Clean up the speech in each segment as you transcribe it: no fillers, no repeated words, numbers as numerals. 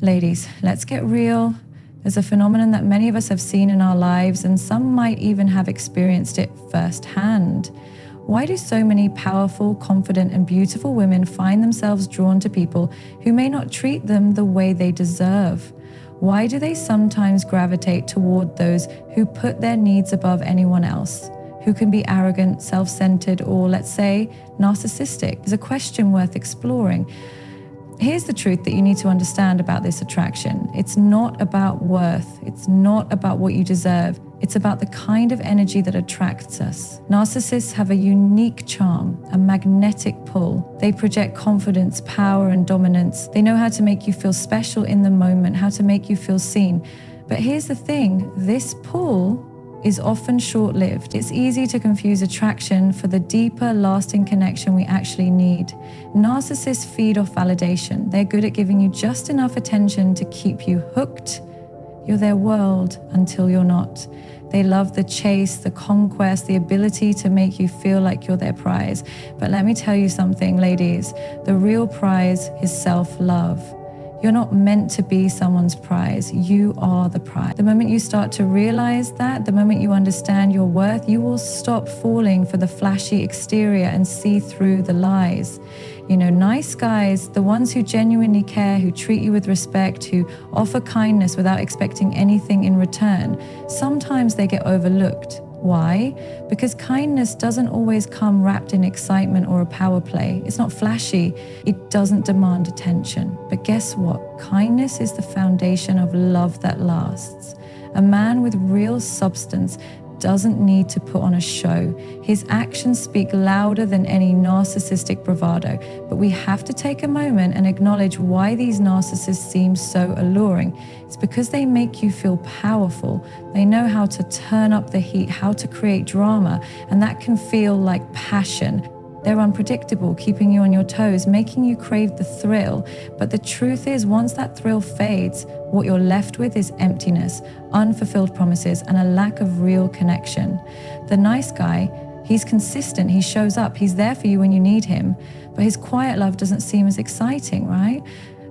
Ladies, let's get real. There's a phenomenon that many of us have seen in our lives, and some might even have experienced it firsthand. Why do so many powerful, confident, and beautiful women find themselves drawn to people who may not treat them the way they deserve? Why do they sometimes gravitate toward those who put their needs above anyone else, who can be arrogant, self-centered, or, let's say, narcissistic? Is a question worth exploring. Here's the truth that you need to understand about this attraction. It's not about worth. It's not about what you deserve. It's about the kind of energy that attracts us. Narcissists have a unique charm, a magnetic pull. They project confidence, power, and dominance. They know how to make you feel special in the moment, how to make you feel seen. But here's the thing, this pull is often short-lived. It's easy to confuse attraction for the deeper, lasting connection we actually need. Narcissists feed off validation. They're good at giving you just enough attention to keep you hooked. You're their world until you're not. They love the chase, the conquest, the ability to make you feel like you're their prize. But let me tell you something, ladies, the real prize is self-love. You're not meant to be someone's prize. You are the prize. The moment you start to realize that, the moment you understand your worth, you will stop falling for the flashy exterior and see through the lies. You know, nice guys, the ones who genuinely care, who treat you with respect, who offer kindness without expecting anything in return, sometimes they get overlooked. Why? Because kindness doesn't always come wrapped in excitement or a power play. It's not flashy. It doesn't demand attention. But guess what? Kindness is the foundation of love that lasts. A man with real substance doesn't need to put on a show. His actions speak louder than any narcissistic bravado. But we have to take a moment and acknowledge why these narcissists seem so alluring. It's because they make you feel powerful. They know how to turn up the heat, how to create drama, and that can feel like passion. They're unpredictable, keeping you on your toes, making you crave the thrill. But the truth is, once that thrill fades, what you're left with is emptiness, unfulfilled promises, and a lack of real connection. The nice guy, he's consistent, he shows up, he's there for you when you need him, but his quiet love doesn't seem as exciting, right?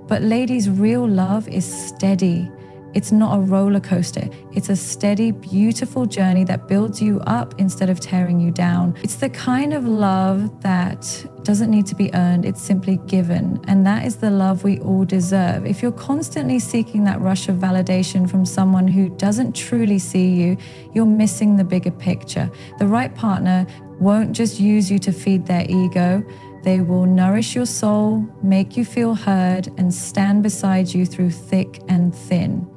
But ladies, real love is steady. It's not a roller coaster. It's a steady, beautiful journey that builds you up instead of tearing you down. It's the kind of love that doesn't need to be earned. It's simply given. And that is the love we all deserve. If you're constantly seeking that rush of validation from someone who doesn't truly see you, you're missing the bigger picture. The right partner won't just use you to feed their ego. They will nourish your soul, make you feel heard, and stand beside you through thick and thin.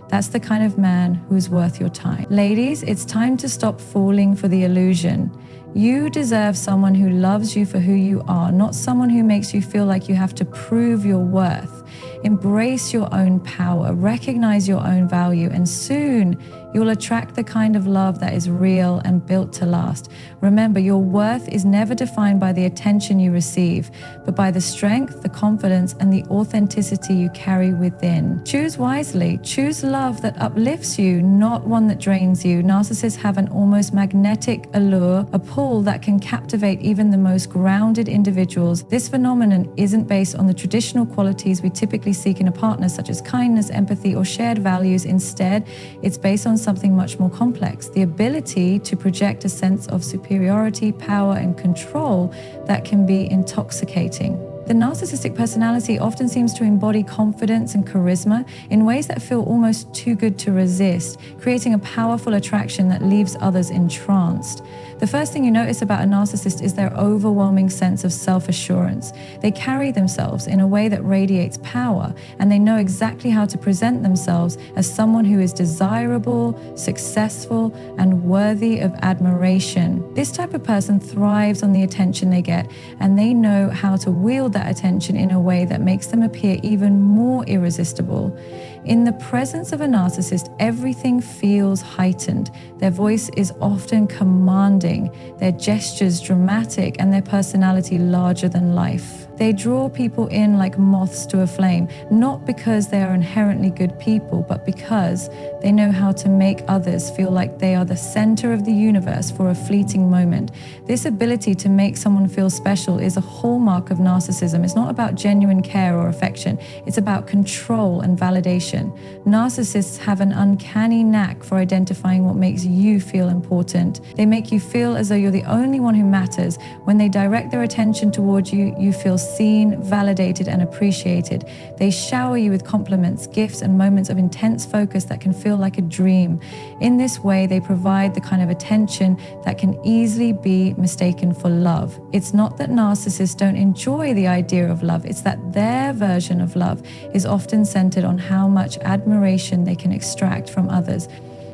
That's the kind of man who's worth your time. Ladies, it's time to stop falling for the illusion. You deserve someone who loves you for who you are, not someone who makes you feel like you have to prove your worth. Embrace your own power, recognize your own value, and soon you'll attract the kind of love that is real and built to last. Remember, your worth is never defined by the attention you receive, but by the strength, the confidence, and the authenticity you carry within. Choose wisely. Choose love that uplifts you, not one that drains you. Narcissists have an almost magnetic allure, a pull that can captivate even the most grounded individuals. This phenomenon isn't based on the traditional qualities we typically seek in a partner, such as kindness, empathy, or shared values. Instead, it's based on something much more complex, the ability to project a sense of superiority, power, and control that can be intoxicating. The narcissistic personality often seems to embody confidence and charisma in ways that feel almost too good to resist, creating a powerful attraction that leaves others entranced. The first thing you notice about a narcissist is their overwhelming sense of self-assurance. They carry themselves in a way that radiates power, and they know exactly how to present themselves as someone who is desirable, successful, and worthy of admiration. This type of person thrives on the attention they get, and they know how to wield that attention in a way that makes them appear even more irresistible. In the presence of a narcissist, everything feels heightened. Their voice is often commanding, their gestures dramatic, and their personality larger than life. They draw people in like moths to a flame, not because they are inherently good people, but because they know how to make others feel like they are the center of the universe for a fleeting moment. This ability to make someone feel special is a hallmark of narcissism. It's not about genuine care or affection. It's about control and validation. Narcissists have an uncanny knack for identifying what makes you feel important. They make you feel as though you're the only one who matters. When they direct their attention towards you, you feel seen, validated, and appreciated. They shower you with compliments, gifts, and moments of intense focus that can feel like a dream. In this way, they provide the kind of attention that can easily be mistaken for love. It's not that narcissists don't enjoy the idea of love, it's that their version of love is often centered on how much admiration they can extract from others.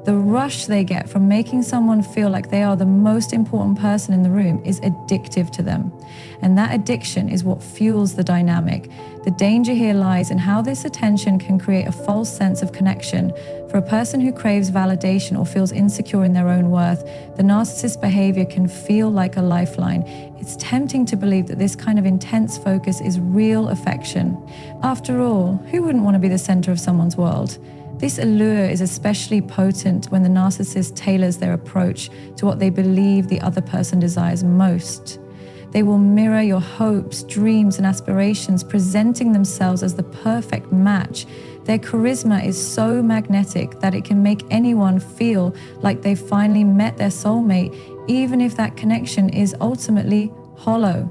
The rush they get from making someone feel like they are the most important person in the room is addictive to them. And that addiction is what fuels the dynamic. The danger here lies in how this attention can create a false sense of connection. For a person who craves validation or feels insecure in their own worth, the narcissist behavior can feel like a lifeline. It's tempting to believe that this kind of intense focus is real affection. After all, who wouldn't want to be the center of someone's world? This allure is especially potent when the narcissist tailors their approach to what they believe the other person desires most. They will mirror your hopes, dreams, and aspirations, presenting themselves as the perfect match. Their charisma is so magnetic that it can make anyone feel like they've finally met their soulmate, even if that connection is ultimately hollow.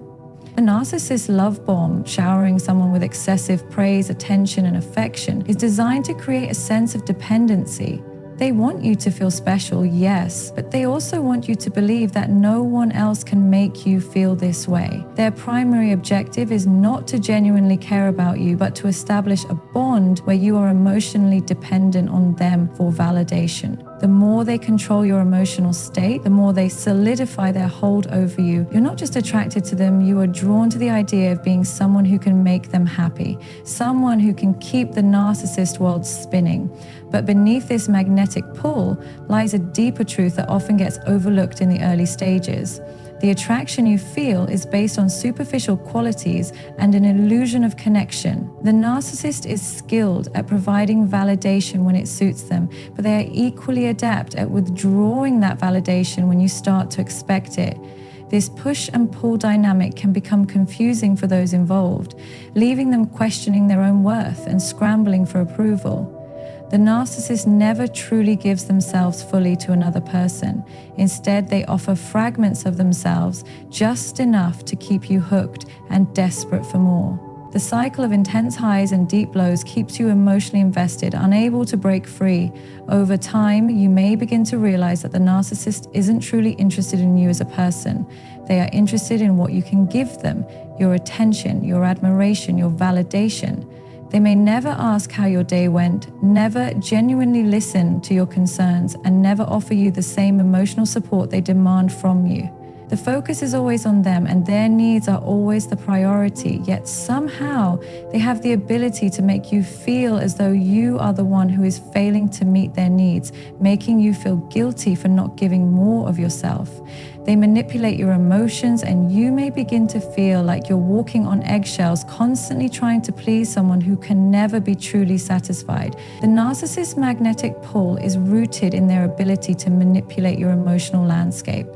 A narcissist love bomb, showering someone with excessive praise, attention, and affection, is designed to create a sense of dependency. They want you to feel special, yes, but they also want you to believe that no one else can make you feel this way. Their primary objective is not to genuinely care about you, but to establish a bond where you are emotionally dependent on them for validation. The more they control your emotional state, the more they solidify their hold over you. You're not just attracted to them, you are drawn to the idea of being someone who can make them happy, someone who can keep the narcissist world spinning. But beneath this magnetic pull lies a deeper truth that often gets overlooked in the early stages. The attraction you feel is based on superficial qualities and an illusion of connection. The narcissist is skilled at providing validation when it suits them, but they are equally adept at withdrawing that validation when you start to expect it. This push and pull dynamic can become confusing for those involved, leaving them questioning their own worth and scrambling for approval. The narcissist never truly gives themselves fully to another person. Instead, they offer fragments of themselves, just enough to keep you hooked and desperate for more. The cycle of intense highs and deep lows keeps you emotionally invested, unable to break free. Over time, you may begin to realize that the narcissist isn't truly interested in you as a person. They are interested in what you can give them, your attention, your admiration, your validation. They may never ask how your day went, never genuinely listen to your concerns, and never offer you the same emotional support they demand from you. The focus is always on them, and their needs are always the priority, yet somehow they have the ability to make you feel as though you are the one who is failing to meet their needs, making you feel guilty for not giving more of yourself. They manipulate your emotions, and you may begin to feel like you're walking on eggshells, constantly trying to please someone who can never be truly satisfied. The narcissist's magnetic pull is rooted in their ability to manipulate your emotional landscape.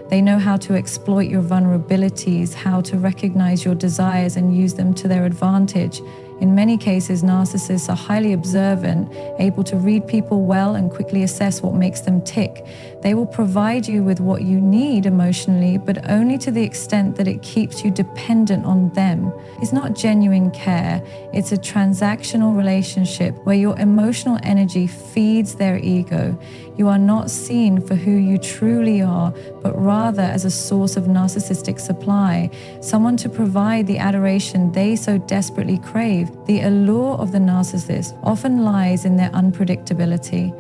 They know how to exploit your vulnerabilities, how to recognize your desires and use them to their advantage. In many cases, narcissists are highly observant, able to read people well and quickly assess what makes them tick. They will provide you with what you need emotionally, but only to the extent that it keeps you dependent on them. It's not genuine care, it's a transactional relationship where your emotional energy feeds their ego. You are not seen for who you truly are, but rather as a source of narcissistic supply, someone to provide the adoration they so desperately crave. The allure of the narcissist often lies in their unpredictability.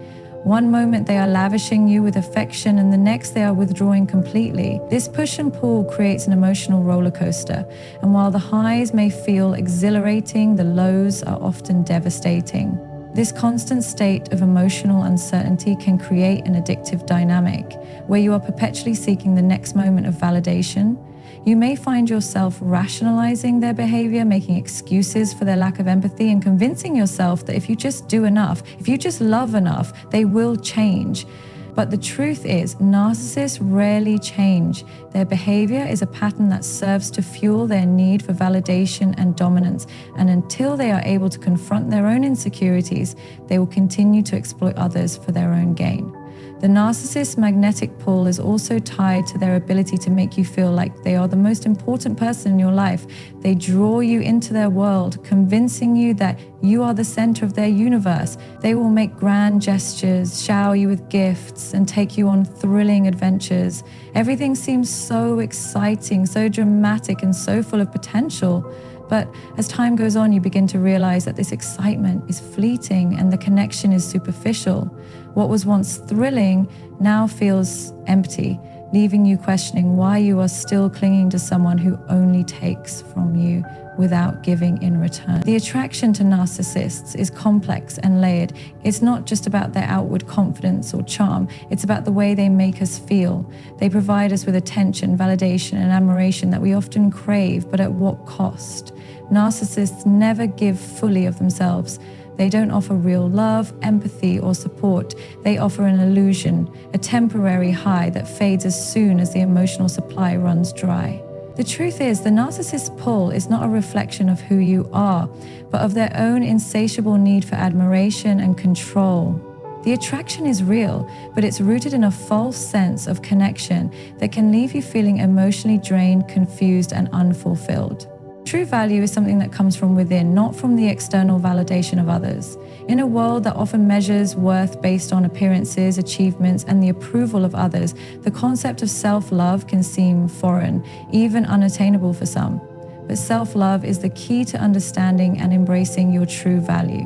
One moment they are lavishing you with affection, and the next they are withdrawing completely. This push and pull creates an emotional roller coaster, and while the highs may feel exhilarating, the lows are often devastating. This constant state of emotional uncertainty can create an addictive dynamic where you are perpetually seeking the next moment of validation. You may find yourself rationalizing their behavior, making excuses for their lack of empathy, and convincing yourself that if you just do enough, if you just love enough, they will change. But the truth is, narcissists rarely change. Their behavior is a pattern that serves to fuel their need for validation and dominance. And until they are able to confront their own insecurities, they will continue to exploit others for their own gain. The narcissist's magnetic pull is also tied to their ability to make you feel like they are the most important person in your life. They draw you into their world, convincing you that you are the center of their universe. They will make grand gestures, shower you with gifts, and take you on thrilling adventures. Everything seems so exciting, so dramatic, and so full of potential. But as time goes on, you begin to realize that this excitement is fleeting and the connection is superficial. What was once thrilling now feels empty, leaving you questioning why you are still clinging to someone who only takes from you without giving in return. The attraction to narcissists is complex and layered. It's not just about their outward confidence or charm, it's about the way they make us feel. They provide us with attention, validation, and admiration that we often crave, but at what cost? Narcissists never give fully of themselves. They don't offer real love, empathy, or support. They offer an illusion, a temporary high that fades as soon as the emotional supply runs dry. The truth is, the narcissist's pull is not a reflection of who you are, but of their own insatiable need for admiration and control. The attraction is real, but it's rooted in a false sense of connection that can leave you feeling emotionally drained, confused, and unfulfilled. True value is something that comes from within, not from the external validation of others. In a world that often measures worth based on appearances, achievements, and the approval of others, the concept of self-love can seem foreign, even unattainable for some. But self-love is the key to understanding and embracing your true value.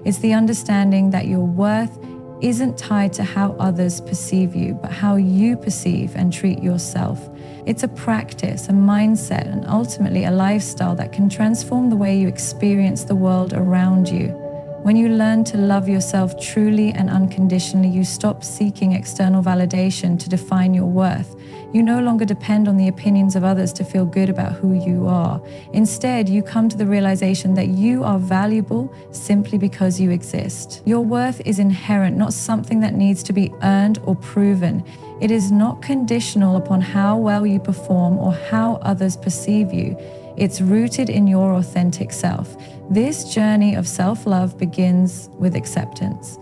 It's the understanding that your worth isn't tied to how others perceive you, but how you perceive and treat yourself. It's a practice, a mindset, and ultimately a lifestyle that can transform the way you experience the world around you. When you learn to love yourself truly and unconditionally, you stop seeking external validation to define your worth. You no longer depend on the opinions of others to feel good about who you are. Instead, you come to the realization that you are valuable simply because you exist. Your worth is inherent, not something that needs to be earned or proven. It is not conditional upon how well you perform or how others perceive you. It's rooted in your authentic self. This journey of self-love begins with acceptance.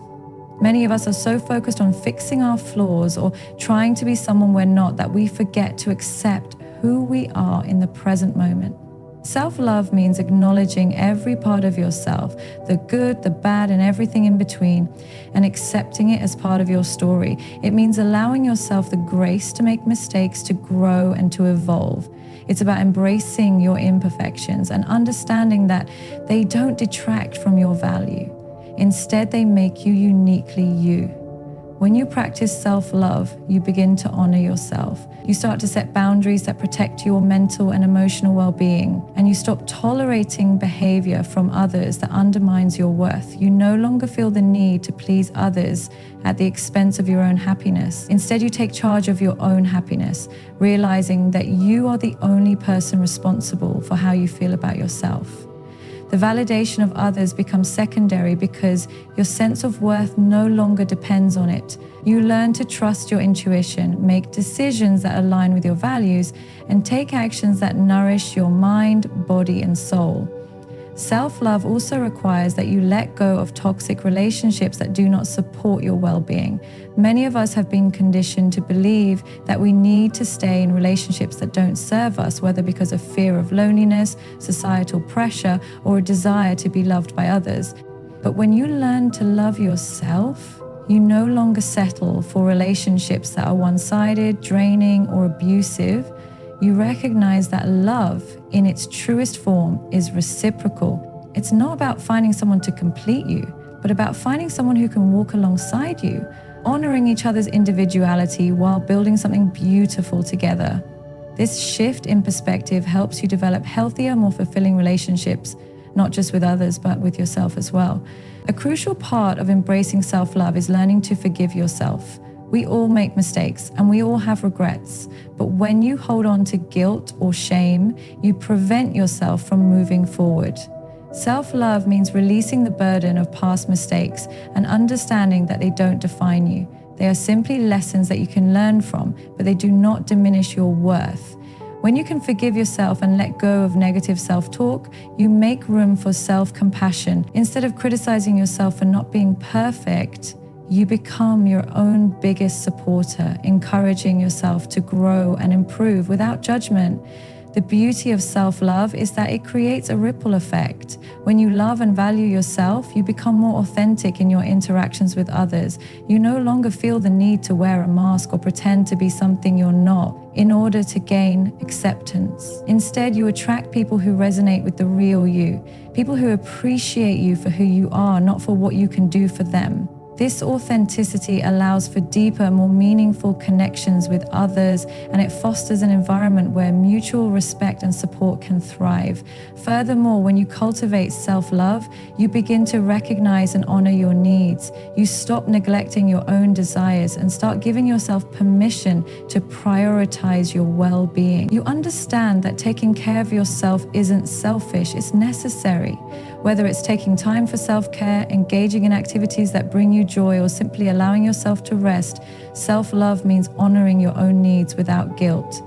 Many of us are so focused on fixing our flaws or trying to be someone we're not that we forget to accept who we are in the present moment. Self-love means acknowledging every part of yourself, the good, the bad, and everything in between, and accepting it as part of your story. It means allowing yourself the grace to make mistakes, to grow, and to evolve. It's about embracing your imperfections and understanding that they don't detract from your value. Instead, they make you uniquely you. When you practice self-love, you begin to honor yourself. You start to set boundaries that protect your mental and emotional well-being, and you stop tolerating behavior from others that undermines your worth. You no longer feel the need to please others at the expense of your own happiness. Instead, you take charge of your own happiness, realizing that you are the only person responsible for how you feel about yourself. The validation of others becomes secondary because your sense of worth no longer depends on it. You learn to trust your intuition, make decisions that align with your values, and take actions that nourish your mind, body, and soul. Self-love also requires that you let go of toxic relationships that do not support your well-being. Many of us have been conditioned to believe that we need to stay in relationships that don't serve us, whether because of fear of loneliness, societal pressure, or a desire to be loved by others. But when you learn to love yourself, you no longer settle for relationships that are one-sided, draining, or abusive. You recognize that love, in its truest form, is reciprocal. It's not about finding someone to complete you, but about finding someone who can walk alongside you, honoring each other's individuality while building something beautiful together. This shift in perspective helps you develop healthier, more fulfilling relationships, not just with others, but with yourself as well. A crucial part of embracing self-love is learning to forgive yourself. We all make mistakes and we all have regrets. But when you hold on to guilt or shame, you prevent yourself from moving forward. Self-love means releasing the burden of past mistakes and understanding that they don't define you. They are simply lessons that you can learn from, but they do not diminish your worth. When you can forgive yourself and let go of negative self-talk, you make room for self-compassion. Instead of criticizing yourself for not being perfect, you become your own biggest supporter, encouraging yourself to grow and improve without judgment. The beauty of self-love is that it creates a ripple effect. When you love and value yourself, you become more authentic in your interactions with others. You no longer feel the need to wear a mask or pretend to be something you're not in order to gain acceptance. Instead, you attract people who resonate with the real you, people who appreciate you for who you are, not for what you can do for them. This authenticity allows for deeper, more meaningful connections with others, and it fosters an environment where mutual respect and support can thrive. Furthermore, when you cultivate self-love, you begin to recognize and honor your needs. You stop neglecting your own desires and start giving yourself permission to prioritize your well-being. You understand that taking care of yourself isn't selfish, it's necessary. Whether it's taking time for self-care, engaging in activities that bring you joy, or simply allowing yourself to rest, self-love means honoring your own needs without guilt.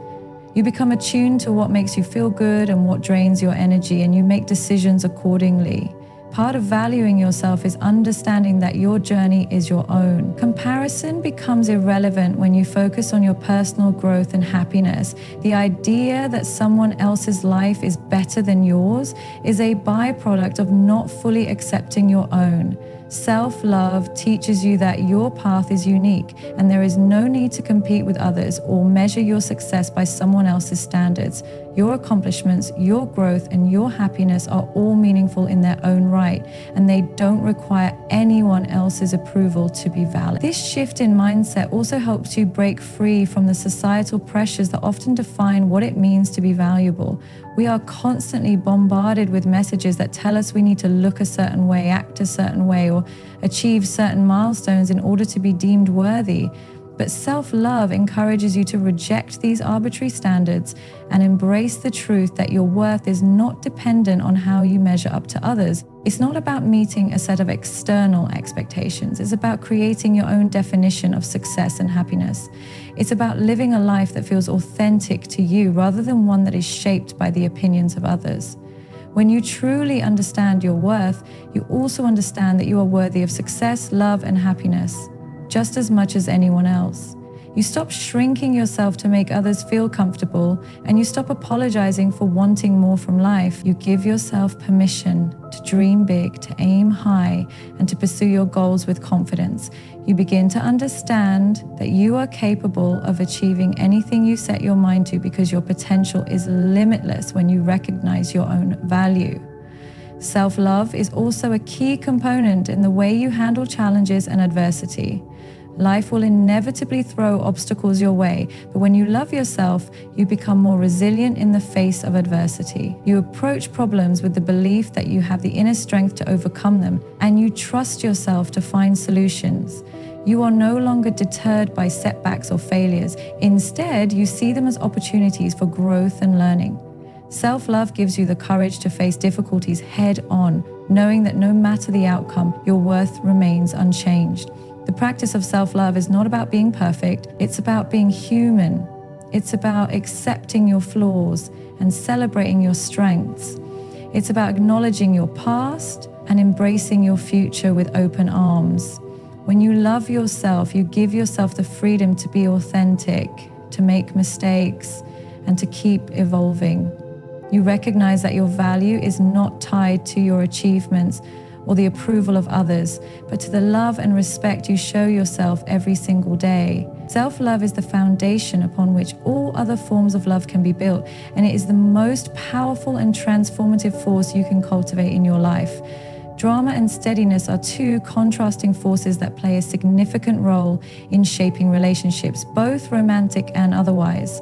You become attuned to what makes you feel good and what drains your energy, and you make decisions accordingly. Part of valuing yourself is understanding that your journey is your own. Comparison becomes irrelevant when you focus on your personal growth and happiness. The idea that someone else's life is better than yours is a byproduct of not fully accepting your own. Self-love teaches you that your path is unique and there is no need to compete with others or measure your success by someone else's standards. Your accomplishments, your growth, and your happiness are all meaningful in their own right, and they don't require anyone else's approval to be valid. This shift in mindset also helps you break free from the societal pressures that often define what it means to be valuable. We are constantly bombarded with messages that tell us we need to look a certain way, act a certain way, or achieve certain milestones in order to be deemed worthy. But self-love encourages you to reject these arbitrary standards and embrace the truth that your worth is not dependent on how you measure up to others. It's not about meeting a set of external expectations. It's about creating your own definition of success and happiness. It's about living a life that feels authentic to you rather than one that is shaped by the opinions of others. When you truly understand your worth, you also understand that you are worthy of success, love, and happiness just as much as anyone else. You stop shrinking yourself to make others feel comfortable, and you stop apologizing for wanting more from life. You give yourself permission to dream big, to aim high, and to pursue your goals with confidence. You begin to understand that you are capable of achieving anything you set your mind to because your potential is limitless when you recognize your own value. Self-love is also a key component in the way you handle challenges and adversity. Life will inevitably throw obstacles your way, but when you love yourself, you become more resilient in the face of adversity. You approach problems with the belief that you have the inner strength to overcome them, and you trust yourself to find solutions. You are no longer deterred by setbacks or failures. Instead, you see them as opportunities for growth and learning. Self-love gives you the courage to face difficulties head on, knowing that no matter the outcome, your worth remains unchanged. The practice of self-love is not about being perfect, it's about being human. It's about accepting your flaws and celebrating your strengths. It's about acknowledging your past and embracing your future with open arms. When you love yourself, you give yourself the freedom to be authentic, to make mistakes, and to keep evolving. You recognize that your value is not tied to your achievements or the approval of others, but to the love and respect you show yourself every single day. Self-love is the foundation upon which all other forms of love can be built, and it is the most powerful and transformative force you can cultivate in your life. Drama and steadiness are two contrasting forces that play a significant role in shaping relationships, both romantic and otherwise.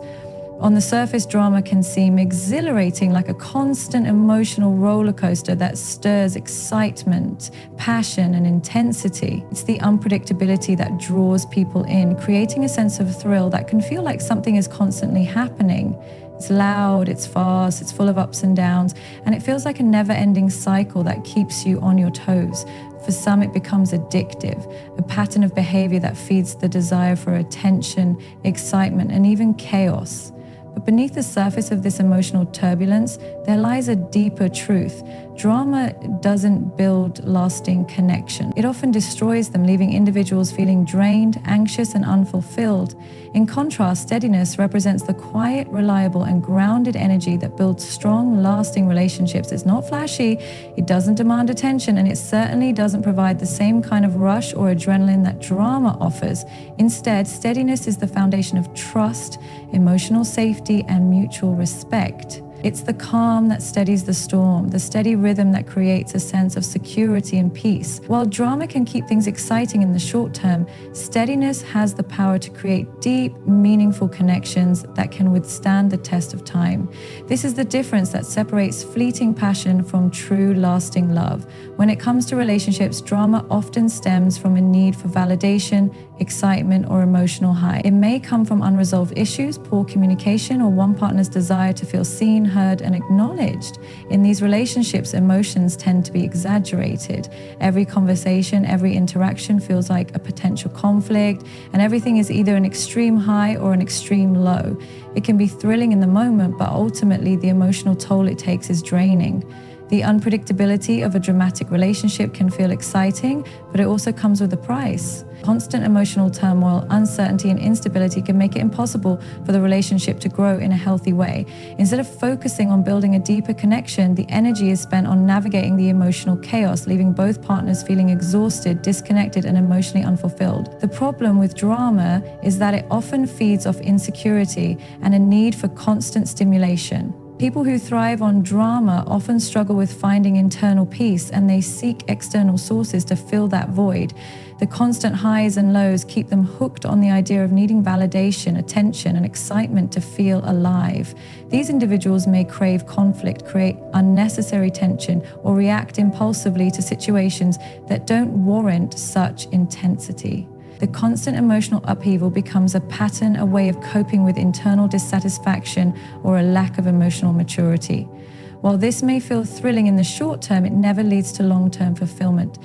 On the surface, drama can seem exhilarating, like a constant emotional roller coaster that stirs excitement, passion, and intensity. It's the unpredictability that draws people in, creating a sense of thrill that can feel like something is constantly happening. It's loud, it's fast, it's full of ups and downs, and it feels like a never-ending cycle that keeps you on your toes. For some, it becomes addictive, a pattern of behavior that feeds the desire for attention, excitement, and even chaos. But beneath the surface of this emotional turbulence, there lies a deeper truth. Drama doesn't build lasting connection. It often destroys them, leaving individuals feeling drained, anxious, and unfulfilled. In contrast, steadiness represents the quiet, reliable, and grounded energy that builds strong, lasting relationships. It's not flashy, it doesn't demand attention, and it certainly doesn't provide the same kind of rush or adrenaline that drama offers. Instead, steadiness is the foundation of trust, emotional safety, and mutual respect. It's the calm that steadies the storm, the steady rhythm that creates a sense of security and peace. While drama can keep things exciting in the short term, steadiness has the power to create deep, meaningful connections that can withstand the test of time. This is the difference that separates fleeting passion from true, lasting love. When it comes to relationships, drama often stems from a need for validation, excitement, or emotional high. It may come from unresolved issues, poor communication, or one partner's desire to feel seen, heard, and acknowledged. In these relationships, emotions tend to be exaggerated. Every conversation, every interaction feels like a potential conflict, and everything is either an extreme high or an extreme low. It can be thrilling in the moment, but ultimately the emotional toll it takes is draining. The unpredictability of a dramatic relationship can feel exciting, but it also comes with a price. Constant emotional turmoil, uncertainty, and instability can make it impossible for the relationship to grow in a healthy way. Instead of focusing on building a deeper connection, the energy is spent on navigating the emotional chaos, leaving both partners feeling exhausted, disconnected, and emotionally unfulfilled. The problem with drama is that it often feeds off insecurity and a need for constant stimulation. People who thrive on drama often struggle with finding internal peace, and they seek external sources to fill that void. The constant highs and lows keep them hooked on the idea of needing validation, attention, and excitement to feel alive. These individuals may crave conflict, create unnecessary tension, or react impulsively to situations that don't warrant such intensity. The constant emotional upheaval becomes a pattern, a way of coping with internal dissatisfaction or a lack of emotional maturity. While this may feel thrilling in the short term, it never leads to long-term fulfillment.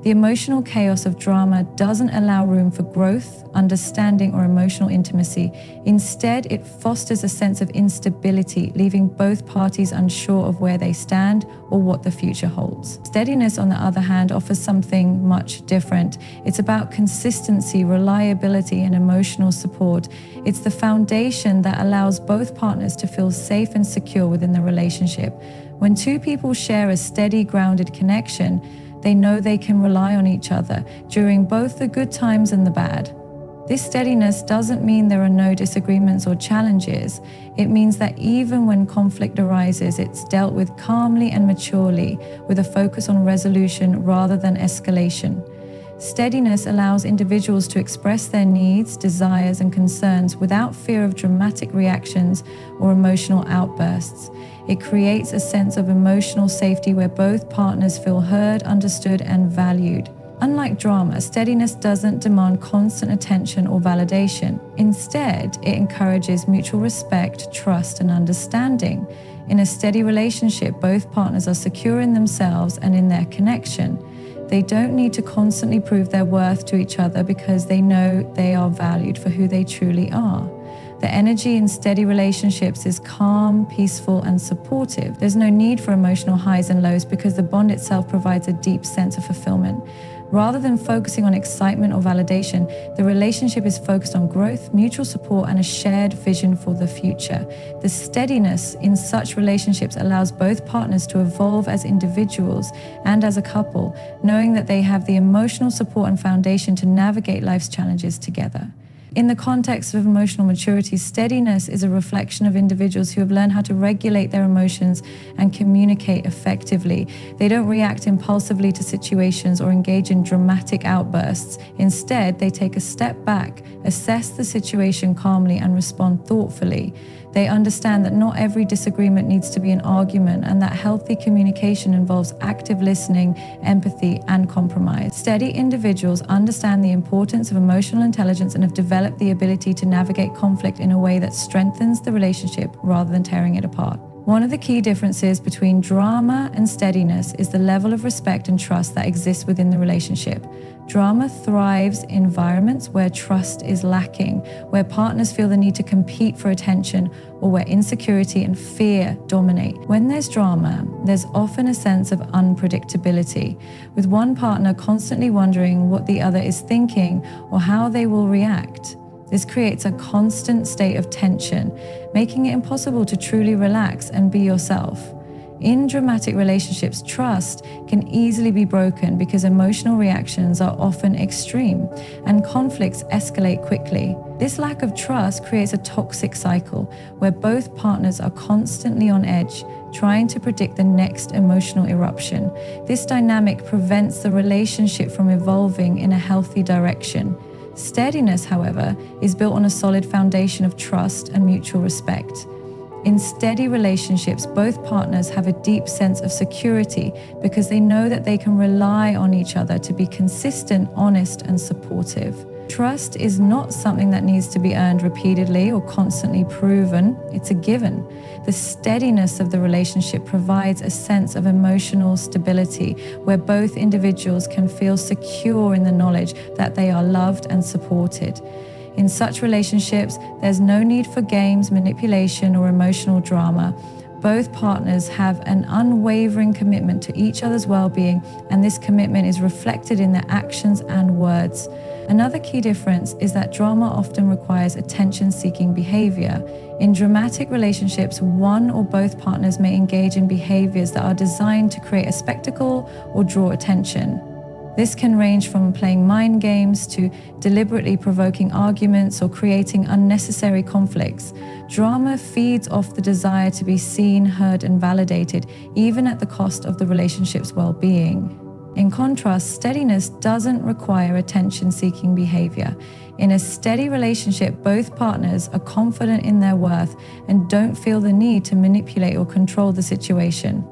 The emotional chaos of drama doesn't allow room for growth, understanding, or emotional intimacy. Instead, it fosters a sense of instability, leaving both parties unsure of where they stand or what the future holds. Steadiness, on the other hand, offers something much different. It's about consistency, reliability, and emotional support. It's the foundation that allows both partners to feel safe and secure within the relationship. When two people share a steady, grounded connection, they know they can rely on each other during both the good times and the bad. This steadiness doesn't mean there are no disagreements or challenges. It means that even when conflict arises, it's dealt with calmly and maturely, with a focus on resolution rather than escalation. Steadiness allows individuals to express their needs, desires, and concerns without fear of dramatic reactions or emotional outbursts. It creates a sense of emotional safety where both partners feel heard, understood, and valued. Unlike drama, steadiness doesn't demand constant attention or validation. Instead, it encourages mutual respect, trust, and understanding. In a steady relationship, both partners are secure in themselves and in their connection. They don't need to constantly prove their worth to each other because they know they are valued for who they truly are. The energy in steady relationships is calm, peaceful, and supportive. There's no need for emotional highs and lows because the bond itself provides a deep sense of fulfillment. Rather than focusing on excitement or validation, the relationship is focused on growth, mutual support, and a shared vision for the future. The steadiness in such relationships allows both partners to evolve as individuals and as a couple, knowing that they have the emotional support and foundation to navigate life's challenges together. In the context of emotional maturity, steadiness is a reflection of individuals who have learned how to regulate their emotions and communicate effectively. They don't react impulsively to situations or engage in dramatic outbursts. Instead, they take a step back, assess the situation calmly, and respond thoughtfully. They understand that not every disagreement needs to be an argument, and that healthy communication involves active listening, empathy, and compromise. Steady individuals understand the importance of emotional intelligence and have developed the ability to navigate conflict in a way that strengthens the relationship rather than tearing it apart. One of the key differences between drama and steadiness is the level of respect and trust that exists within the relationship. Drama thrives in environments where trust is lacking, where partners feel the need to compete for attention, or where insecurity and fear dominate. When there's drama, there's often a sense of unpredictability, with one partner constantly wondering what the other is thinking or how they will react. This creates a constant state of tension, making it impossible to truly relax and be yourself. In dramatic relationships, trust can easily be broken because emotional reactions are often extreme and conflicts escalate quickly. This lack of trust creates a toxic cycle where both partners are constantly on edge, trying to predict the next emotional eruption. This dynamic prevents the relationship from evolving in a healthy direction. Steadiness, however, is built on a solid foundation of trust and mutual respect. In steady relationships, both partners have a deep sense of security because they know that they can rely on each other to be consistent, honest, and supportive. Trust is not something that needs to be earned repeatedly or constantly proven. It's a given. The steadiness of the relationship provides a sense of emotional stability where both individuals can feel secure in the knowledge that they are loved and supported. In such relationships, there's no need for games, manipulation, or emotional drama. Both partners have an unwavering commitment to each other's well-being, and this commitment is reflected in their actions and words. Another key difference is that drama often requires attention-seeking behavior. In dramatic relationships, one or both partners may engage in behaviors that are designed to create a spectacle or draw attention. This can range from playing mind games to deliberately provoking arguments or creating unnecessary conflicts. Drama feeds off the desire to be seen, heard, and validated, even at the cost of the relationship's well-being. In contrast, steadiness doesn't require attention-seeking behavior. In a steady relationship, both partners are confident in their worth and don't feel the need to manipulate or control the situation.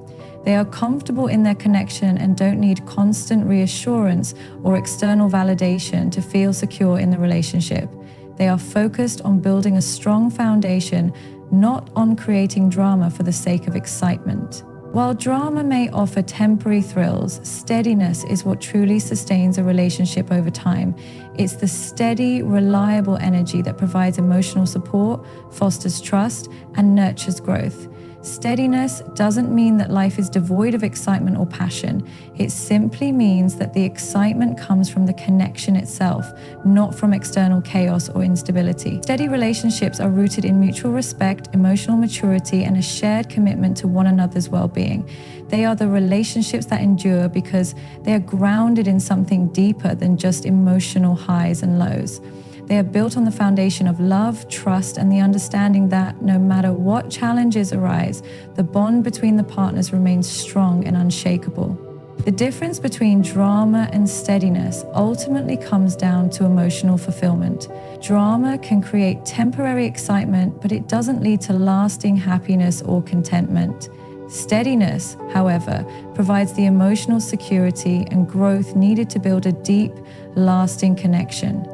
They are comfortable in their connection and don't need constant reassurance or external validation to feel secure in the relationship. They are focused on building a strong foundation, not on creating drama for the sake of excitement. While drama may offer temporary thrills, steadiness is what truly sustains a relationship over time. It's the steady, reliable energy that provides emotional support, fosters trust, and nurtures growth. Steadiness doesn't mean that life is devoid of excitement or passion. It simply means that the excitement comes from the connection itself, not from external chaos or instability. Steady relationships are rooted in mutual respect, emotional maturity, and a shared commitment to one another's well-being. They are the relationships that endure because they are grounded in something deeper than just emotional highs and lows. They are built on the foundation of love, trust, and the understanding that no matter what challenges arise, the bond between the partners remains strong and unshakable. The difference between drama and steadiness ultimately comes down to emotional fulfillment. Drama can create temporary excitement, but it doesn't lead to lasting happiness or contentment. Steadiness, however, provides the emotional security and growth needed to build a deep, lasting connection.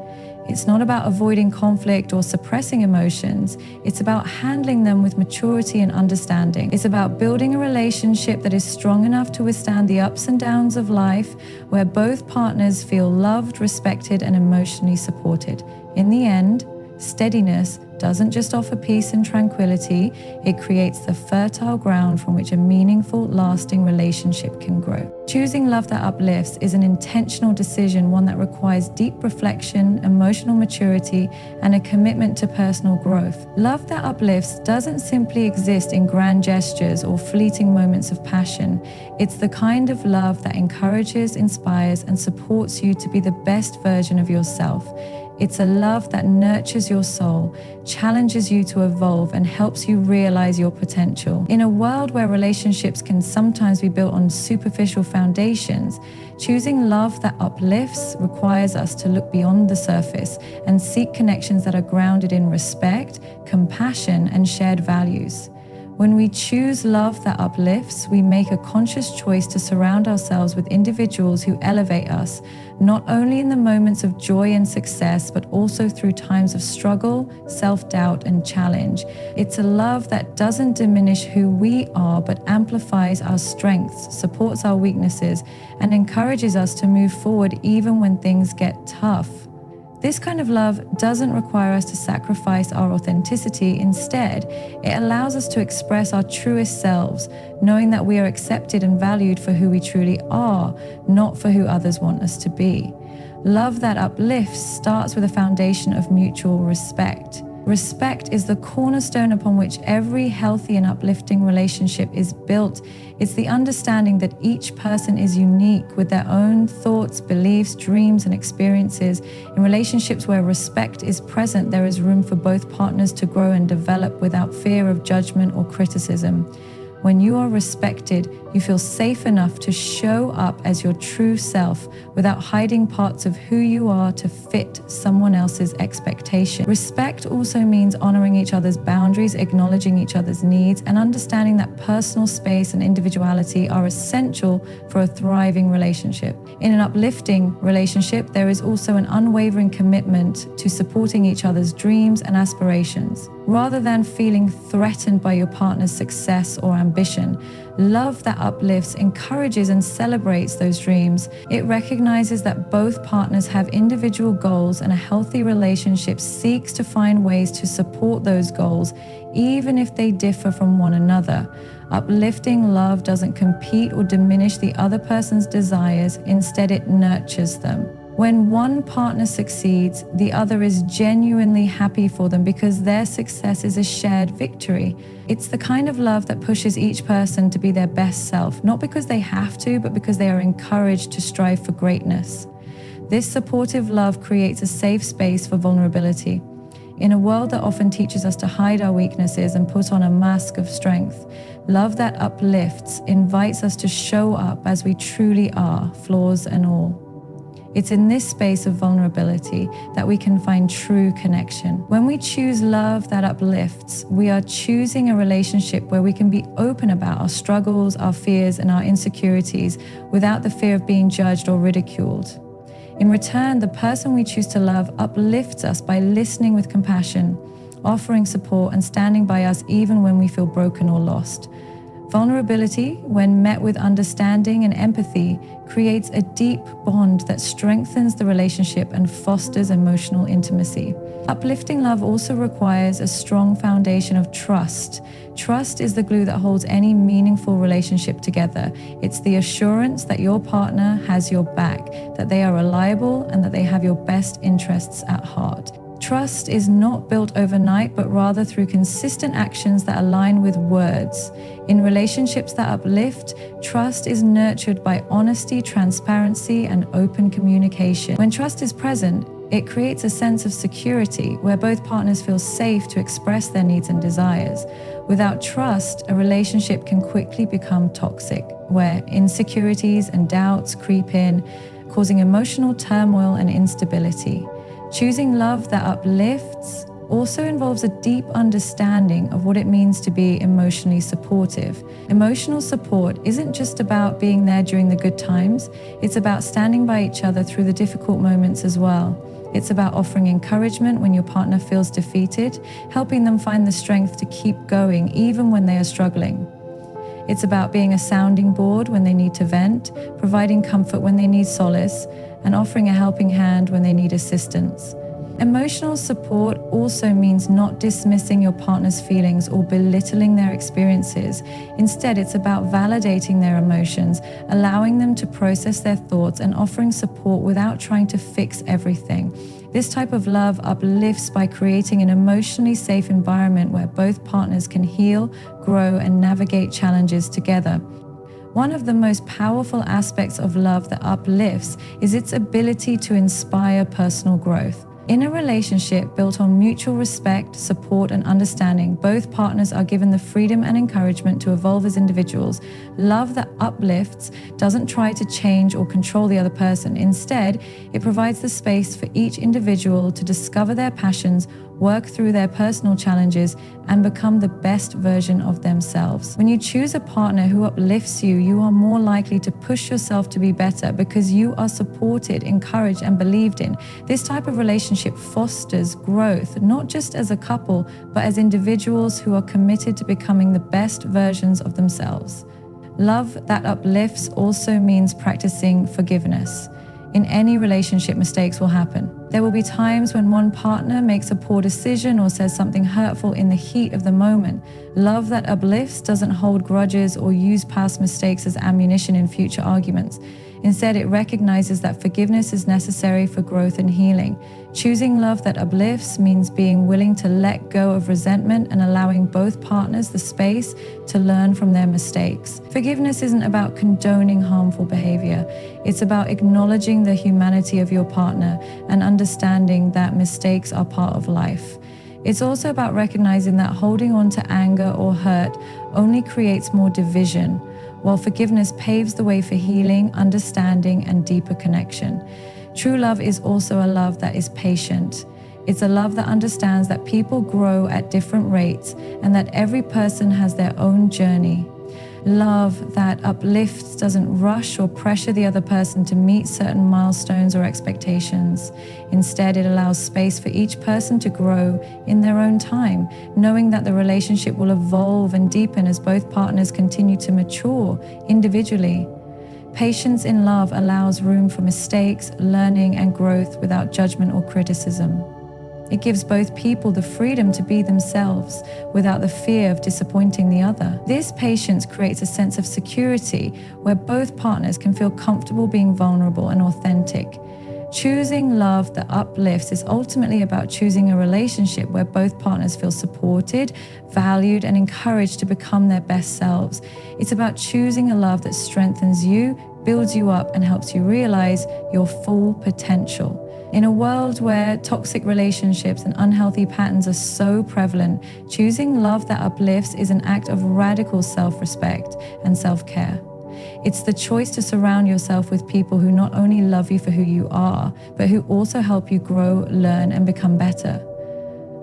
It's not about avoiding conflict or suppressing emotions. It's about handling them with maturity and understanding. It's about building a relationship that is strong enough to withstand the ups and downs of life, where both partners feel loved, respected, and emotionally supported. In the end, steadiness doesn't just offer peace and tranquility, it creates the fertile ground from which a meaningful, lasting relationship can grow. Choosing love that uplifts is an intentional decision, one that requires deep reflection, emotional maturity, and a commitment to personal growth. Love that uplifts doesn't simply exist in grand gestures or fleeting moments of passion. It's the kind of love that encourages, inspires, and supports you to be the best version of yourself. It's a love that nurtures your soul, challenges you to evolve, and helps you realize your potential. In a world where relationships can sometimes be built on superficial foundations, choosing love that uplifts requires us to look beyond the surface and seek connections that are grounded in respect, compassion, and shared values. When we choose love that uplifts, we make a conscious choice to surround ourselves with individuals who elevate us, not only in the moments of joy and success, but also through times of struggle, self-doubt, and challenge. It's a love that doesn't diminish who we are, but amplifies our strengths, supports our weaknesses, and encourages us to move forward even when things get tough. This kind of love doesn't require us to sacrifice our authenticity. Instead, it allows us to express our truest selves, knowing that we are accepted and valued for who we truly are, not for who others want us to be. Love that uplifts starts with a foundation of mutual respect. Respect is the cornerstone upon which every healthy and uplifting relationship is built. It's the understanding that each person is unique with their own thoughts, beliefs, dreams, and experiences. In relationships where respect is present, there is room for both partners to grow and develop without fear of judgment or criticism. When you are respected, you feel safe enough to show up as your true self without hiding parts of who you are to fit someone else's expectation. Respect also means honoring each other's boundaries, acknowledging each other's needs, and understanding that personal space and individuality are essential for a thriving relationship. In an uplifting relationship, there is also an unwavering commitment to supporting each other's dreams and aspirations. Rather than feeling threatened by your partner's success or ambition, love that uplifts encourages and celebrates those dreams. It recognizes that both partners have individual goals, and a healthy relationship seeks to find ways to support those goals, even if they differ from one another. Uplifting love doesn't compete or diminish the other person's desires. Instead, it nurtures them. When one partner succeeds, the other is genuinely happy for them because their success is a shared victory. It's the kind of love that pushes each person to be their best self, not because they have to, but because they are encouraged to strive for greatness. This supportive love creates a safe space for vulnerability. In a world that often teaches us to hide our weaknesses and put on a mask of strength, love that uplifts invites us to show up as we truly are, flaws and all. It's in this space of vulnerability that we can find true connection. When we choose love that uplifts, we are choosing a relationship where we can be open about our struggles, our fears, and our insecurities without the fear of being judged or ridiculed. In return, the person we choose to love uplifts us by listening with compassion, offering support, and standing by us even when we feel broken or lost. Vulnerability, when met with understanding and empathy, creates a deep bond that strengthens the relationship and fosters emotional intimacy. Uplifting love also requires a strong foundation of trust. Trust is the glue that holds any meaningful relationship together. It's the assurance that your partner has your back, that they are reliable, and that they have your best interests at heart. Trust is not built overnight, but rather through consistent actions that align with words. In relationships that uplift, trust is nurtured by honesty, transparency, and open communication. When trust is present, it creates a sense of security where both partners feel safe to express their needs and desires. Without trust, a relationship can quickly become toxic, where insecurities and doubts creep in, causing emotional turmoil and instability. Choosing love that uplifts also involves a deep understanding of what it means to be emotionally supportive. Emotional support isn't just about being there during the good times, it's about standing by each other through the difficult moments as well. It's about offering encouragement when your partner feels defeated, helping them find the strength to keep going even when they are struggling. It's about being a sounding board when they need to vent, providing comfort when they need solace, and offering a helping hand when they need assistance. Emotional support also means not dismissing your partner's feelings or belittling their experiences. Instead, it's about validating their emotions, allowing them to process their thoughts, and offering support without trying to fix everything. This type of love uplifts by creating an emotionally safe environment where both partners can heal, grow, and navigate challenges together. One of the most powerful aspects of love that uplifts is its ability to inspire personal growth. In a relationship built on mutual respect, support, and understanding, both partners are given the freedom and encouragement to evolve as individuals. Love that uplifts doesn't try to change or control the other person. Instead, it provides the space for each individual to discover their passions, work through their personal challenges, and become the best version of themselves. When you choose a partner who uplifts you, you are more likely to push yourself to be better because you are supported, encouraged, and believed in. This type of relationship fosters growth, not just as a couple, but as individuals who are committed to becoming the best versions of themselves. Love that uplifts also means practicing forgiveness. In any relationship, mistakes will happen. There will be times when one partner makes a poor decision or says something hurtful in the heat of the moment. Love that uplifts doesn't hold grudges or use past mistakes as ammunition in future arguments. Instead, it recognizes that forgiveness is necessary for growth and healing. Choosing love that uplifts means being willing to let go of resentment and allowing both partners the space to learn from their mistakes. Forgiveness isn't about condoning harmful behavior. It's about acknowledging the humanity of your partner and understanding that mistakes are part of life. It's also about recognizing that holding on to anger or hurt only creates more division, while forgiveness paves the way for healing, understanding, and deeper connection. True love is also a love that is patient. It's a love that understands that people grow at different rates and that every person has their own journey. Love that uplifts doesn't rush or pressure the other person to meet certain milestones or expectations. Instead, it allows space for each person to grow in their own time, knowing that the relationship will evolve and deepen as both partners continue to mature individually. Patience in love allows room for mistakes, learning, and growth without judgment or criticism. It gives both people the freedom to be themselves without the fear of disappointing the other. This patience creates a sense of security where both partners can feel comfortable being vulnerable and authentic. Choosing love that uplifts is ultimately about choosing a relationship where both partners feel supported, valued, and encouraged to become their best selves. It's about choosing a love that strengthens you, builds you up, and helps you realize your full potential. In a world where toxic relationships and unhealthy patterns are so prevalent, choosing love that uplifts is an act of radical self-respect and self-care. It's the choice to surround yourself with people who not only love you for who you are, but who also help you grow, learn, and become better.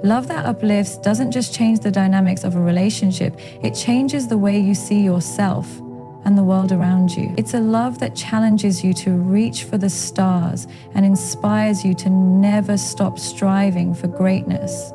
Love that uplifts doesn't just change the dynamics of a relationship, it changes the way you see yourself and the world around you. It's a love that challenges you to reach for the stars and inspires you to never stop striving for greatness.